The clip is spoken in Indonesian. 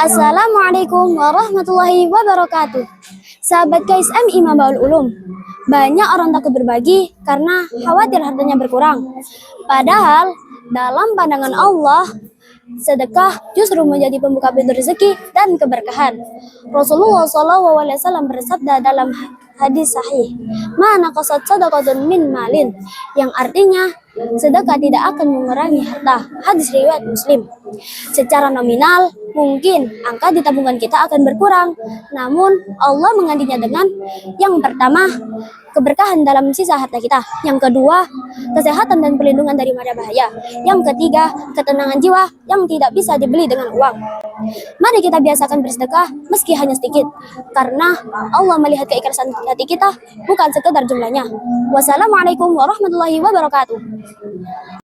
Assalamualaikum warahmatullahi wabarakatuh. Sahabat KSM Imam Baul Ulum, banyak orang takut berbagi karena khawatir hartanya berkurang. Padahal dalam pandangan Allah, sedekah justru menjadi pembuka pintu rezeki dan keberkahan. Rasulullah SAW bersabda dalam hadis sahih, "Ma naqasat sadaqatun min malin," yang artinya sedekah tidak akan mengurangi harta. Hadis riwayat Muslim. Secara nominal, mungkin angka di tabungan kita akan berkurang, namun Allah menggantinya dengan yang pertama, keberkahan dalam sisa harta kita. Yang kedua, kesehatan dan perlindungan dari mara bahaya. Yang ketiga, ketenangan jiwa yang tidak bisa dibeli dengan uang. Mari kita biasakan bersedekah meski hanya sedikit, karena Allah melihat keikhlasan hati kita, bukan sekedar jumlahnya. Wassalamualaikum warahmatullahi wabarakatuh.